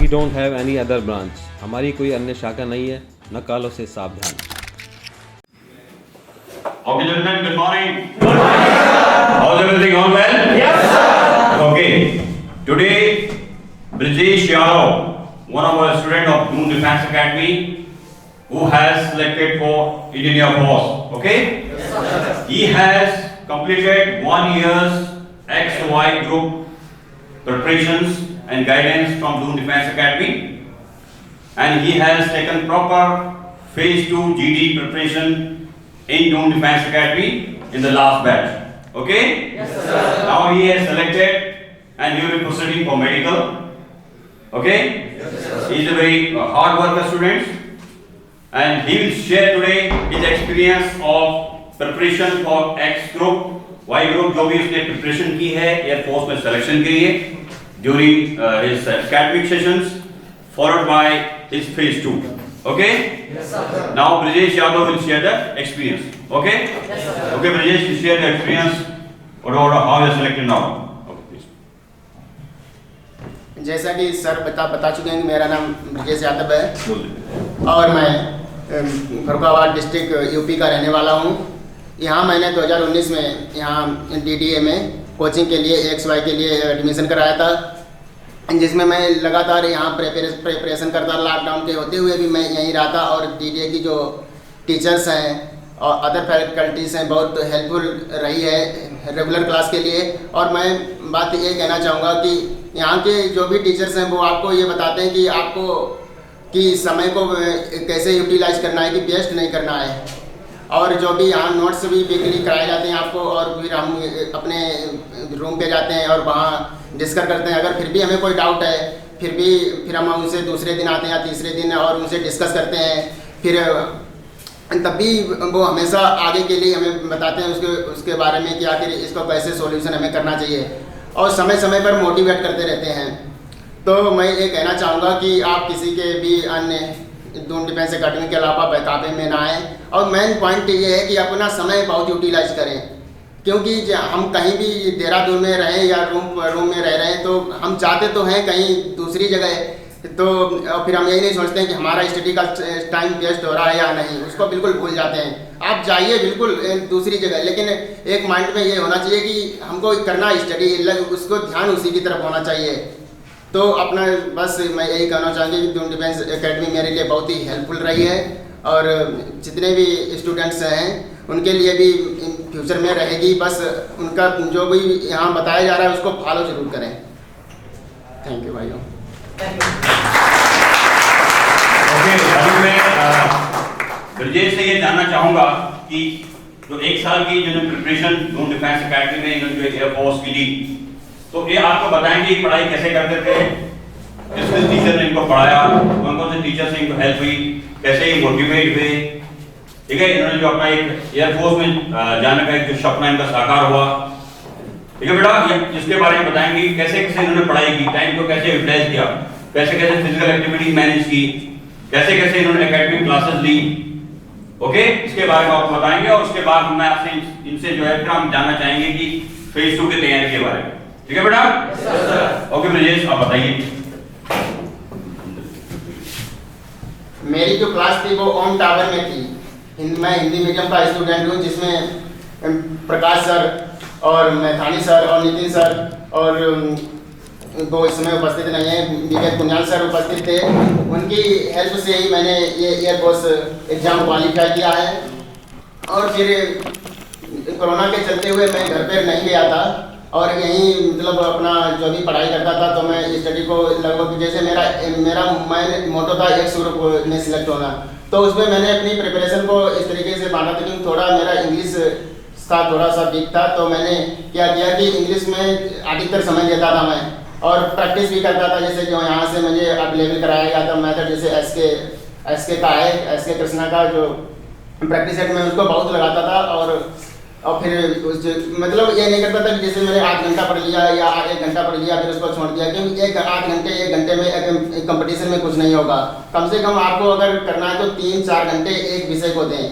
We don't have any other branch. हमारी कोई अन्य शाखा नहीं है, न कालों से सावधान। Okay, gentlemen, good morning. Good morning, sir. How's everything going well? Yes, sir. Okay. Today, Brijesh Yadav, one of our students of Noon Defense Academy, who has selected for Indian Air Force. Okay? Yes, sir. He has completed 1 year's XY group preparations and guidance from Noon Defense Academy, and he has taken proper phase 2 GD preparation in Noon Defense Academy in the last batch. Okay? Yes, sir. Now he has selected and he will be proceeding for medical. Okay? Yes, sir. He is a very hard worker student, and he will share today his experience of preparation for X group, Y group, जो भी उसने preparation की है Air Force में selection के लिए during his academic sessions, followed by his phase 2. Okay? Yes, sir. Now Brijesh Yadav will share the experience. Okay? Yes, sir. Okay, Brijesh, you share the experience about how you are selected now. Okay, please. जैसा कि sir बता चुके हैं कि मेरा नाम ब्रजेश यादव है Slowly. और मैं फरुखाबाद डिस्ट्रिक्ट यूपी का रहने वाला हूँ। यहाँ मैंने 2019 में यहाँ DDA में कोचिंग के लिए XY के लिए एडमिशन कराया था, जिसमें मैं लगातार यहाँ प्रिपरेशन करता। लॉकडाउन के होते हुए भी मैं यहीं रहा था, और DDA की जो टीचर्स हैं और अदर फैकल्टीज़ हैं बहुत हेल्पफुल रही है रेगुलर क्लास के लिए। और मैं बात ये कहना चाहूँगा कि यहाँ के जो भी टीचर्स हैं वो आपको ये बताते हैं कि आपको कि समय को कैसे यूटिलाइज करना है, कि वेस्ट नहीं करना है। और जो भी यहाँ नोट्स भी वीकली कराए जाते हैं आपको, और फिर हम अपने रूम पे जाते हैं और वहाँ डिस्कस करते हैं। अगर फिर भी हमें कोई डाउट है फिर हम उनसे दूसरे दिन आते हैं या तीसरे दिन और उनसे डिस्कस करते हैं। फिर तब भी वो हमेशा आगे के लिए हमें बताते हैं उसके बारे में कि आखिर इसको कैसे सॉल्यूशन हमें करना चाहिए, और समय समय पर मोटिवेट करते रहते हैं। तो मैं ये कहना चाहूँगा कि आप किसी के भी अन्य नून डिफेंस अकेडमी के अलावा बहकावे में ना आएँ। और मेन पॉइंट ये है कि अपना समय बहुत यूटिलाइज करें, क्योंकि हम कहीं भी देहरादून में रहें या रूम में रह रहे हैं तो हम चाहते तो हैं कहीं दूसरी जगह, तो फिर हम यही नहीं सोचते हैं कि हमारा स्टडी का टाइम वेस्ट हो रहा है या नहीं, उसको बिल्कुल भूल जाते हैं। आप जाइए बिल्कुल दूसरी जगह, लेकिन एक माइंड में ये होना चाहिए कि हमको करना स्टडी, उसको ध्यान उसी की तरफ होना चाहिए। तो अपना बस मैं यही कहना चाहूँगी कि नून डिफेंस अकेडमी मेरे लिए बहुत ही हेल्पफुल रही है, और जितने भी स्टूडेंट्स हैं उनके लिए भी फ्यूचर में रहेगी। बस उनका जो भी यहाँ बताया जा रहा है उसको फॉलो जरूर करें। थैंक यू भाइयों। Okay, अभी मैं ब्रजेश से ये जानना चाहूँगा कि जो 1 साल की जो प्रिपरेशन नून डिफेंस अकेडमी में इन्होंने जो एयर फोर्स की ली, तो ये आपको बताएंगे कि पढ़ाई कैसे करते थे, किस टीचर ने इनको पढ़ाया, कौन कौन से टीचर से इनको हेल्प हुई, कैसे ये मोटिवेट हुए, ठीक है। इन्होंने जो अपना एक एयर फोर्स में जाने का एक जो सपना इनका साकार हुआ, ठीक है बेटा, इसके बारे में बताएंगे कैसे कैसे इन्होंने पढ़ाई की, टाइम को कैसे यूटिलाइज किया, कैसे कैसे फिजिकल एक्टिविटी मैनेज की, कैसे कैसे इन्होंने एकेडमिक क्लासेस ली। ओके, इसके बारे में आपको बताएंगे, और उसके बाद मैं आपसे इनसे जो है फिर हम जानना चाहेंगे कि फेज 2 की तैयारी के बारे में। ठीक है बेटा? ओके ब्रजेश, आप बताइए। मेरी जो क्लास थी वो ओम टावर में थी। मैं हिंदी मीडियम का स्टूडेंट हूँ, जिसमें प्रकाश सर और मैथानी सर और नितिन सर और वो इस समय उपस्थित नहीं है, विवेक कुनियाल सर उपस्थित थे। उनकी हेल्प से ही मैंने ये एयरफोर्स एग्ज़ाम क्वालिफाई किया है। और फिर कोरोना के चलते हुए मैं घर पर नहीं गया था, और यहीं मतलब अपना जो भी पढ़ाई करता था, तो मैं स्टडी को लगभग जैसे मेरा मोटो था एक ग्रुप में सिलेक्ट होना, तो उसमें मैंने अपनी प्रिपरेशन को इस तरीके से बांटा था कि थोड़ा मेरा इंग्लिश का थोड़ा सा वीक था, तो मैंने क्या किया कि इंग्लिश में अधिकतर समय देता था मैं, और प्रैक्टिस भी करता था। जैसे जो यहाँ से मुझे अब लेवल कराया गया था मैथड, जैसे एस के का है, एस के कृष्णा का जो प्रैक्टिस सेट में उसको बहुत लगाता था। और फिर मतलब ये नहीं करता था कि जैसे मैंने 8 घंटा पढ़ लिया या 1 घंटा पढ़ लिया फिर उसको छोड़ दिया, क्योंकि 1 घंटे में कंपटीशन में कुछ नहीं होगा। कम से कम आपको अगर करना है तो 3-4 घंटे एक विषय को दें,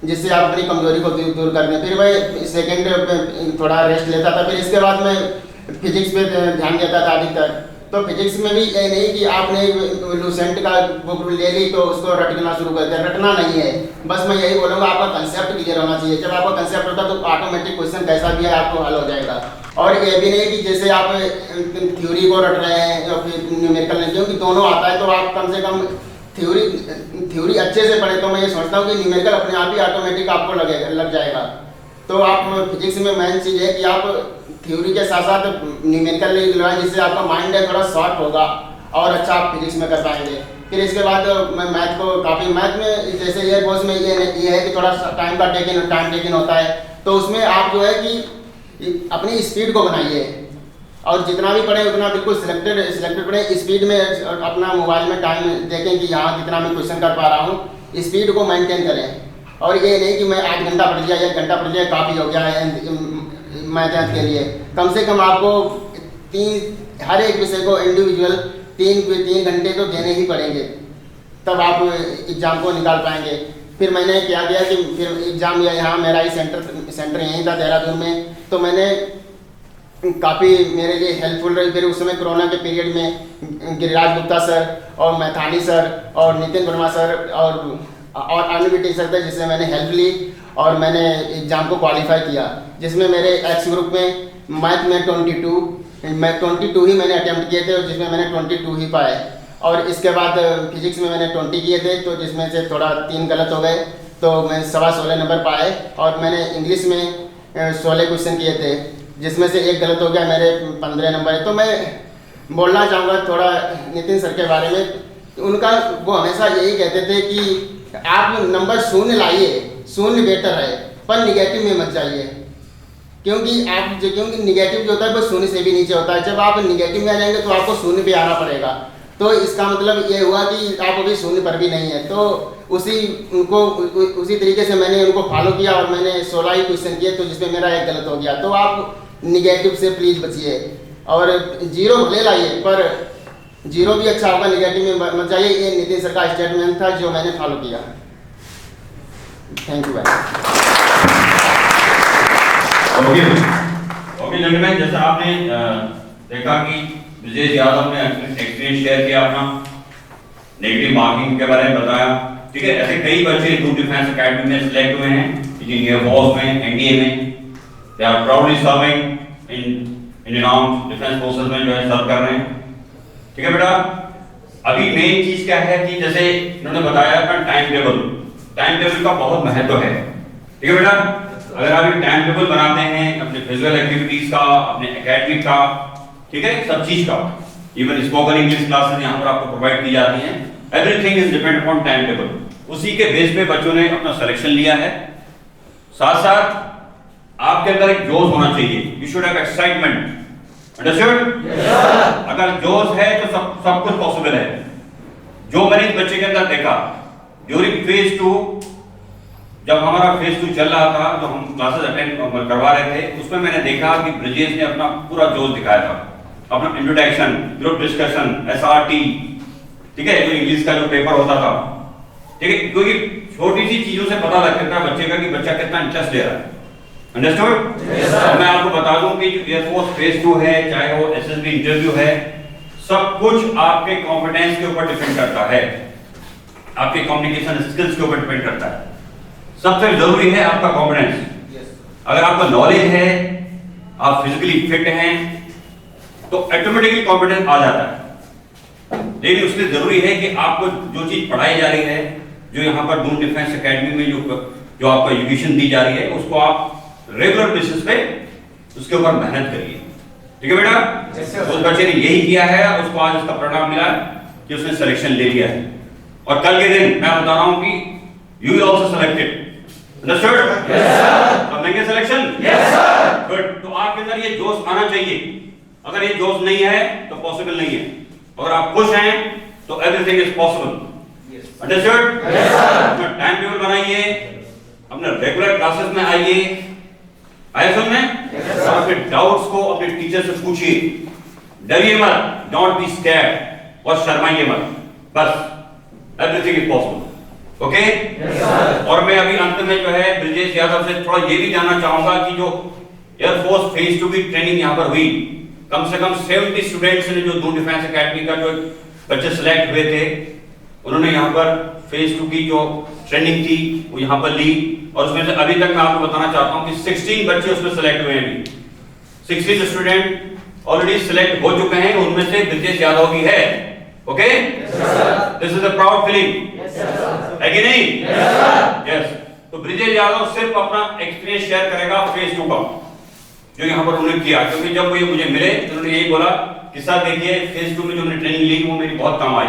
जिससे आप अपनी कमजोरी को दूर कर दें। फिर मैं सेकेंड पे थोड़ा रेस्ट लेता था, फिर इसके बाद मैं फिजिक्स पे ध्यान देता था अधिकतर। तो फिजिक्स में भी ये नहीं कि आपने लूसेंट का बुक ले ली तो उसको रटना शुरू कर दिया, रटना नहीं है। बस मैं यही बोलूँगा आपका कंसेप्ट क्लियर होना चाहिए। जब आपका कंसेप्ट होता है तो ऑटोमेटिक क्वेश्चन कैसा भी है आपको हल हो जाएगा। और ये भी नहीं कि जैसे आप थ्योरी को रट रहे हैं या फिर न्यूमेरिकल नहीं, क्योंकि दोनों आता है तो आप कम से कम थ्योरी अच्छे से पढ़े तो मैं ये सोचता हूँ कि न्यूमेरिकल अपने आप ही ऑटोमेटिक आपको लग जाएगा। तो आप फिजिक्स में मेन चीज़ है कि आप थ्योरी के साथ साथ न्यूमेरिकल ले लगाएं, जिससे आपका माइंड है थोड़ा शॉर्ट होगा और अच्छा आप फिजिक्स में कर पाएंगे। फिर इसके बाद मैं मैथ को काफ़ी, मैथ में जैसे एयरफोर्स में ये है कि थोड़ा टाइम टेकिंग होता है, तो उसमें आप जो है कि अपनी स्पीड को बनाइए और जितना भी पढ़े उतना बिल्कुल सिलेक्टेड पढ़े। स्पीड में अपना मोबाइल में टाइम देखें कि यहाँ कितना मैं क्वेश्चन कर पा रहा हूँ, स्पीड को मेंटेन करें। और ये नहीं कि मैं 8 घंटा पढ़ लिया, 1 घंटा पढ़ लिया काफ़ी हो गया है मैथ के लिए। कम से कम आपको हर एक विषय को इंडिविजुअल 3 घंटे तो देने ही पड़ेंगे, तब आप एग्ज़ाम को निकाल पाएंगे। फिर मैंने क्या किया कि फिर एग्ज़ाम यहाँ मेरा ही सेंटर यहीं था देहरादून में, तो मैंने काफ़ी मेरे लिए हेल्पफुल रही। फिर उस समय कोरोना के पीरियड में गिरिराज गुप्ता सर और मैथानी सर और नितिन वर्मा सर और अन्य भी टीचर थे जिससे मैंने हेल्प ली और मैंने एग्ज़ाम को क्वालिफाई किया, जिसमें मेरे एक्स ग्रुप में मैथ में 22 ही मैंने अटेम्प्ट किए थे और जिसमें मैंने 22 ही पाए। और इसके बाद फिजिक्स में मैंने 20 किए थे, तो जिसमें से थोड़ा 3 गलत हो गए, तो मैं 16.25 नंबर पाए। और मैंने इंग्लिश में 16 क्वेश्चन किए थे, जिसमें से 1 गलत हो गया, मेरे 15 नंबर है। तो मैं बोलना चाहूँगा थोड़ा नितिन सर के बारे में। उनका वो हमेशा यही कहते थे कि आप नंबर 0 लाइए, 0 बेटर है, पर निगेटिव में मत जाइए, क्योंकि निगेटिव जो होता है वो 0 से भी नीचे होता है। जब आप निगेटिव में आ जाएंगे तो आपको 0 पे आना पड़ेगा। तो इसका मतलब ये हुआ कि आप अभी 0 पर भी नहीं है। तो उसी तरीके से मैंने उनको फॉलो किया और मैंने 16 ही क्वेश्चन किए, तो जिसमें मेरा 1 गलत हो गया। तो आप निगेटिव से प्लीज़ बचिए और 0 भले लाइए, पर 0 भी अच्छा होगा, निगेटिव में मत जाइए। ये नितिन सर का स्टेटमेंट था जो मैंने फॉलो किया। थैंक यू भाई। ओके जेंटलमैन, जैसा आपने देखा कि ब्रजेश यादव ने एक्सपीरियंस शेयर किया अपना, नेगेटिव मार्किंग के बारे में बताया। ठीक है, ऐसे कई बच्चे ग्रुप डिफेंस एकेडमी में सिलेक्ट हुए हैं, इंजीनियर फोर्स में, एनडीए में। They are proudly serving in Indian armed defence forces में जो है सर्व कर रहे हैं। ठीक है बेटा, अभी मेन चीज क्या है कि जैसे इन्होंने बताया था टाइम टेबल का बहुत महत्व है। ठीक है बेटा, अगर आप एक टाइम टेबल बनाते हैं अपने फिजिकल एक्टिविटीज का, अपने एकेडमिक का, ठीक है, सब चीज का, इवन स्पोकन इंग्लिश क्लासेस यहाँ पर आपको प्रोवाइड की जाती हैं, everything is depend upon time table. उसी के बेस पे बच्चों ने अपना सिलेक्शन लिया है। साथ साथ आपके अंदर एक जोश होना चाहिए, you should have excitement, understood? अगर जोश है तो सब कुछ पॉसिबल है। जो मैंने इस बच्चे के अंदर देखा ड्यूरिंग फेज 2, जब हमारा फेज 2 चल रहा था, जो हम क्लासेस अटेंड करवा रहे थे, उसमें मैंने देखा कि ब्रजेश ने अपना पूरा जोश दिखाया था, अपना इंट्रोडक्शन, ग्रुप डिस्कशन, एसआरटी, ठीक है, जो इंग्लिश का जो पेपर होता था, ठीक है, क्योंकि छोटी सी चीजों से पता लगता है बच्चे का कि बच्चा कितना इंटरेस्ट ले रहा है। अंडरस्टूड? मैं आपको बता दूं कि जो एयरफोर्स फेज 2 है, चाहे वो एसएसबी इंटरव्यू है, सब कुछ आपके कॉम्पिटेंस के ऊपर डिपेंड करता है, आपके कम्युनिकेशन स्किल्स के ऊपर डिपेंड करता है। सबसे जरूरी है आपका कॉन्फिडेंस। अगर आपका नॉलेज है, आप फिजिकली फिट हैं, तो ऑटोमेटिकली कॉन्फिडेंस आ जाता है। लेकिन उसके जरूरी है कि आपको जो चीज पढ़ाई जा रही है, जो यहाँ पर दून डिफेंस एकेडमी में जो आपको एजुकेशन दी जा रही है, उसको आप रेगुलर बेसिस पे उसके ऊपर मेहनत करिए। ठीक है बेटा, उस बच्चे ने यही किया है, उसको आज उसका परिणाम मिला कि उसने सिलेक्शन ले लिया है। और कल के दिन मैं बता रहा हूं कि you will also selected. Understood? Yes sir. अब लेंगे सिलेक्शन? Yes sir. गुड। तो आपके अंदर ये जोश आना चाहिए। अगर ये जोश नहीं है तो पॉसिबल नहीं है। अगर आप खुश हैं तो everything is possible. Understood? Yes sir. अपना टाइम टेबल बनाइए, अपने रेगुलर क्लासेस में आइए, आए समझ में? Yes sir. अपने डाउट्स को अपने टीचर से पूछिए, डरिए मत, डोंट बी स्कैर्ड, और शर्माइए मत, बस everything is possible. Okay? Yes sir. और मैं अभी अंत में जो है ब्रजेश यादव से थोड़ा ये भी जानना चाहूंगा कि जो एयरफोर्स फेज 2 की ट्रेनिंग यहाँ पर हुई, कम से कम 70 स्टूडेंट्स ने जो दून डिफेंस एकेडमी का जो बच्चे सिलेक्ट हुए थे, उन्होंने यहाँ पर फेज 2 की जो ट्रेनिंग थी वो यहाँ पर ली, और उसमें से अभी तक मैं आपको बताना चाहता हूँ कि 16 बच्चे उसमें सिलेक्ट हुए हैं। 16 स्टूडेंट ऑलरेडी सिलेक्ट हो चुके हैं, उनमें से ब्रिजेश यादव भी है। Okay, this is a proud feeling, है कि नहीं? यस। तो ब्रिजेश यादव सिर्फ अपना एक्सपीरियंस शेयर करेगा फेज 2 का, जो यहाँ पर उन्होंने किया, क्योंकि जब वो ये मुझे मिले तो उन्होंने यही बोला कि सर देखिए फेज 2 में जो मैंने ट्रेनिंग ली वो मेरी बहुत काम आई।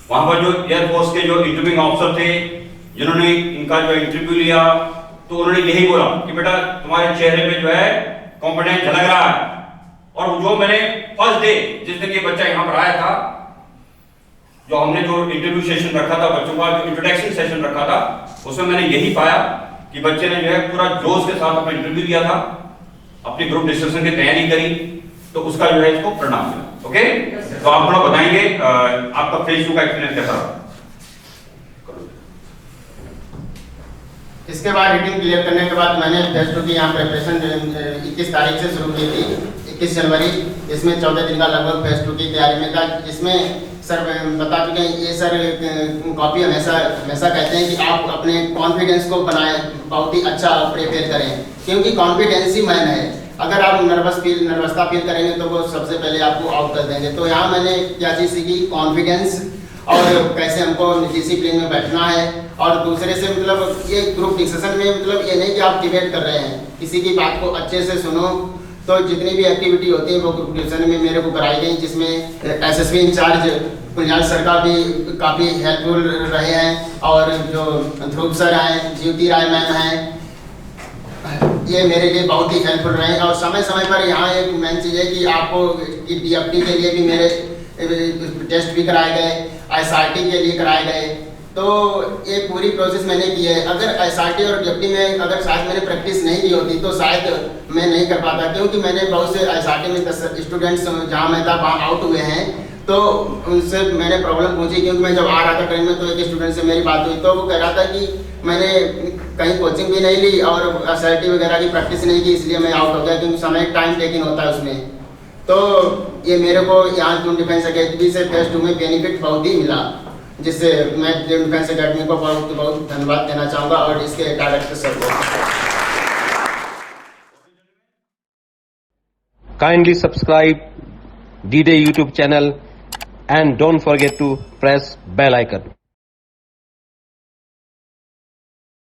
वहां पर जो एयरफोर्स के जो इंटरव्यूइंग ऑफिसर थे जिन्होंने इनका जो इंटरव्यू लिया, तो उन्होंने यही बोला कि बेटा तुम्हारे चेहरे पे जो है कॉन्फिडेंस झलक रहा है। और जो मैंने फर्स्ट डे जिस दिन ये बच्चा यहाँ पर आया था, जो हमने जो इंटरव्यू सेशन रखा था बच्चों का, जो इंट्रोडक्शन सेशन रखा था, उसमें मैंने यही पाया कि बच्चे ने जो है पूरा जोश के साथ अपना इंटरव्यू दिया था, अपनी ग्रुप डिस्कशन की तैयारी करी, तो उसका जो है इसको परिणाम मिला। ओके, तो आप थोड़ा बताएंगे आपका फेज 2 का एक्सपीरियंस कैसा रहा? इसके बाद रीडिंग क्लियर करने के बाद मैंने फेज 2 की यहाँ प्रिपरेशन 21 तारीख से शुरू की थी, 21 जनवरी। इसमें 14 दिन का लगभग फेज 2 की तैयारी में था, जिसमें सर बता चुके हैं, ये सर कॉपी हमेशा कहते हैं कि आप अपने कॉन्फिडेंस को बनाए, बहुत ही अच्छा प्रिपेयर करें, क्योंकि कॉन्फिडेंस ही मैन है। अगर आप नर्वसता फील करेंगे तो वो सबसे पहले आपको आउट कर देंगे। तो यहाँ मैंने क्या चीज़ सीखी, कॉन्फिडेंस, और कैसे हमको डिसिप्लिन में बैठना है। और दूसरे से मतलब ये ग्रुप डिस्कशन में मतलब ये नहीं कि आप डिबेट कर रहे हैं, किसी की बात को अच्छे से सुनो। तो जितनी भी एक्टिविटी होती है वो ग्रुप डिस्कशन में मेरे को कराई गई, जिसमें एसएसपी इंचार्ज कुलजाल सर का भी काफ़ी हेल्पफुल रहे हैं, और जो ध्रुव सर हैं, ज्योति राय मैम हैं, ये मेरे लिए बहुत ही हेल्पफुल रहे। और समय समय पर यहाँ एक मेन चीज़ है कि आपको DFT के लिए भी मेरे टेस्ट भी कराए गए, SRT के लिए कराए गए। तो ये पूरी प्रोसेस मैंने की है। अगर SRT और DFT में अगर शायद मैंने प्रैक्टिस नहीं की होती तो शायद मैं नहीं कर पाता, क्योंकि मैंने बहुत से SRT में 10 स्टूडेंट्स जहाँ मैं था वहाँ आउट हुए हैं, तो उनसे मैंने प्रॉब्लम पूछी। क्योंकि मैं जब आ रहा था ट्रेन में तो एक स्टूडेंट से मेरी बात हुई, तो वो कह रहा था कि मैंने कहीं कोचिंग भी नहीं ली और SRT वगैरह की प्रैक्टिस नहीं की, इसलिए मैं आउट हो गया, क्योंकि समय टाइम टेकिंग होता है उसमें। तो ये मेरे को यहाँ दून डिफेंस एकेडमी से फेज 2 में बेनिफिट बहुत ही मिला, जिससे मैं दून डिफेंस एकेडमी को बहुत बहुत धन्यवाद देना चाहूँगा, और इसके डायरेक्टर सर को। Kindly subscribe D-Day YouTube channel and don't forget to press bell icon.